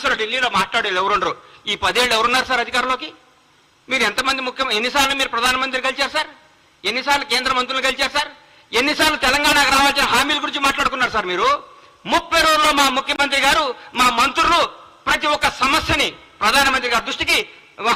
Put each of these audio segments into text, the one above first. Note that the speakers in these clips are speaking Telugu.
సదస్సులో ఢిల్లీలో మాట్లాడేది ఎవరుండరు. ఈ 10 ఏళ్ళు ఎవరున్నారు సార్ అధికారంలోకి? మీరు ఎంతమంది ఎన్నిసార్లు మీరు ప్రధానమంత్రి కలిశారు సార్? ఎన్నిసార్లు కేంద్ర మంత్రులు కలిశారు సార్? ఎన్నిసార్లు తెలంగాణకు రావాల్సిన హామీల గురించి మాట్లాడుకున్నారు సార్ మీరు? 30 రోజుల్లో మా ముఖ్యమంత్రి గారు, మా మంత్రులు ప్రతి ఒక్క సమస్యని ప్రధానమంత్రి గారి దృష్టికి,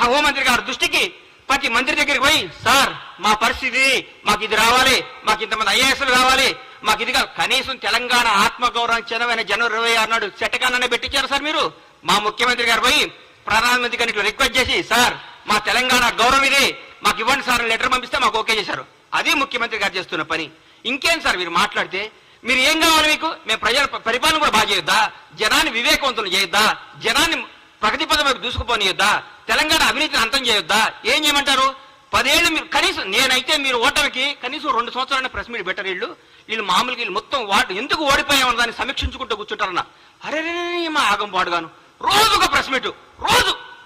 హోంమంత్రి గారి దృష్టికి, ప్రతి మంత్రి దగ్గరికి పోయి, సార్ మా పరిస్థితి, మాకు ఇది రావాలి, మాకు ఇంతమంది ఐఏఎస్లు కావాలి, మాకు ఇది కనీసం తెలంగాణ ఆత్మగౌరవం చెందమైన జనవరి 26 నాడు చెట్టకాననే పెట్టించారు సార్ మీరు. మా ముఖ్యమంత్రి గారు పోయి ప్రధానమంత్రి గారిని రిక్వెస్ట్ చేసి, సార్ మా తెలంగాణ గౌరవం ఇది, మాకు ఇవ్వండి సార్ లెటర్ పంపిస్తే మాకు ఓకే చేశారు. అది ముఖ్యమంత్రి గారు చేస్తున్న పని. ఇంకేం సార్ మీరు మాట్లాడితే? మీరు ఏం కావాలి మీకు? మేము ప్రజల పరిపాలన కూడా బాగా చేయొద్దా? జనాన్ని వివేకవంతులు చేయొద్దా? జనాన్ని ప్రగతి పదం వైపు దూసుకుపోనియొద్దా? తెలంగాణ అవినీతిని అంతం చేయొద్దా? ఏం చేయమంటారు? 10 ఏళ్ళు మీరు కనీసం, నేనైతే మీరు ఓటమికి కనీసం 2 సంవత్సరాల ప్రెస్ మీట్ బెటర్. వీళ్ళు మామూలుగా వీళ్ళు మొత్తం ఎందుకు ఓడిపోయామని దాన్ని సమీక్షించుకుంటూ కూర్చుంటారన్న. అరే మా ఆగం పాడుగాను రోజు ఒక ప్రెస్ మీట్,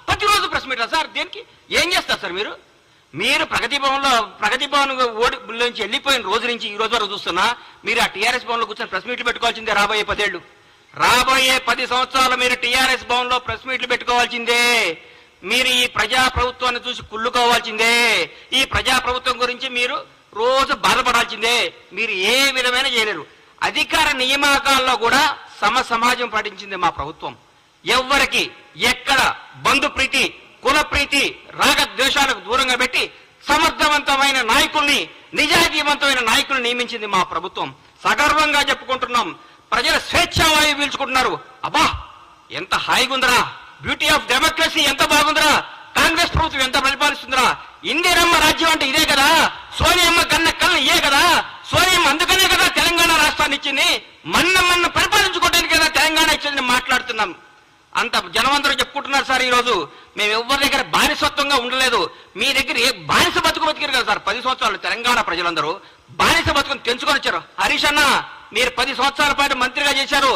ప్రతిరోజు ప్రెస్ మీట్ సార్. దేనికి? ఏం చేస్తారు సార్ మీరు? మీరు ప్రగతి భవన్ నుంచి వెళ్ళిపోయిన రోజు నుంచి ఈ రోజు వరకు చూస్తున్నా మీరు ఆ టీఆర్ఎస్ భవన్ లో కూర్చొని ప్రెస్ మీట్లు పెట్టుకోవాల్సిందే. రాబోయే 10 ఏళ్ళు, రాబోయే 10 సంవత్సరాలు మీరు టీఆర్ఎస్ భవన్ లో ప్రెస్ మీట్లు పెట్టుకోవాల్సిందే. మీరు ఈ ప్రజా ప్రభుత్వాన్ని చూసి కుళ్ళుకోవాల్సిందే. ఈ ప్రజా ప్రభుత్వం గురించి మీరు రోజు బాధపడాల్సిందే. మీరు ఏ విధమైన చేయలేరు. అధికార నియామకాల్లో కూడా సమాజం పాటించింది మా ప్రభుత్వం. ఎవ్వరికి ఎక్కడ బంధు ప్రీతి, కుల ప్రీతి, రాగ ద్వేషాలకు దూరంగా పెట్టి సమర్థవంతమైన నాయకుల్ని, నిజాయితీవంతమైన నాయకుల్ని నియమించింది మా ప్రభుత్వం. సగర్వంగా చెప్పుకుంటున్నాం. ప్రజల స్వేచ్ఛావాయువు పీల్చుకుంటున్నారు. అబ్బా ఎంత హాయిగా ఉందరా, బ్యూటీ ఆఫ్ డెమోక్రసీ ఎంత బాగుందిరా, కాంగ్రెస్ ప్రభుత్వం ఎంత పరిపాలిస్తుందిరా, ఇందిరమ్మ రాజ్యం అంటే ఇదే కదా, సోనియమ్మ కన్న కళ్ళు ఇదే కదా, సోనియమ్మ అందుకనే కదా తెలంగాణ రాష్ట్రాన్ని ఇచ్చింది, మన్న పరిపాలించుకోవడానికి కదా తెలంగాణ ఇచ్చింది మాట్లాడుతున్నాం. అంత జనమందరూ చెప్పుకుంటున్నారు సార్. ఈ రోజు మేము ఎవరి దగ్గర బానిసత్వంగా ఉండలేదు. మీ దగ్గర ఏ బానిస బతుకారు కదా సార్. 10 సంవత్సరాలు తెలంగాణ ప్రజలందరూ బానిస బతుకుని తెంచుకొని వచ్చారు. హరీష్ అన్న మీరు 10 సంవత్సరాల పాటు మంత్రిగా చేశారు.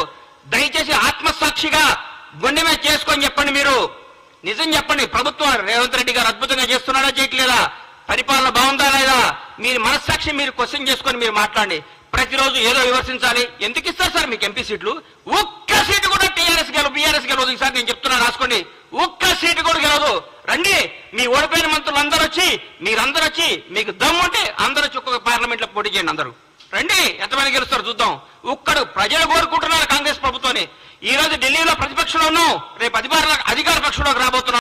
దయచేసి ఆత్మసాక్షిగా గుండె మీద చేసుకొని చెప్పండి. మీరు నిజం చెప్పండి. ప్రభుత్వం రేవంత్ రెడ్డి గారు అద్భుతంగా చేస్తున్నారా చేయట్లేదా? పరిపాలన బాగుందా లేదా? మీరు మనస్సాక్షి మీరు క్వశ్చన్ చేసుకొని మీరు మాట్లాడండి. ప్రతిరోజు ఏదో విమర్శించాలి. ఎందుకు ఇస్తారు సార్ మీకు ఎంపీ సీట్లు? ఒక్క సీటు కూడా టీఆర్ఎస్ బీఆర్ఎస్ గెలవదు. ఈసారి నేను చెప్తున్నా రాసుకోండి. ఒక్క సీటు కూడా గెలవదు. రండి, మీ ఓడిపోయిన మంత్రులు అందరూ వచ్చి, మీరందరూ వచ్చి, మీకు దమ్ముంటే అందరూ వచ్చి ఒక్కొక్క పార్లమెంట్ లో పోటీ చేయండి. అందరూ రండి, ఎంతమంది గెలుస్తారు చూద్దాం. ఒక్కడు ప్రజలు కోరుకుంటున్నారు కాంగ్రెస్ ప్రభుత్వాన్ని. ఈ రోజు ఢిల్లీలో ప్రతిపక్షంలో ఉన్నాం, రేపు అధికార పక్షంలోకి రాబోతున్నాం.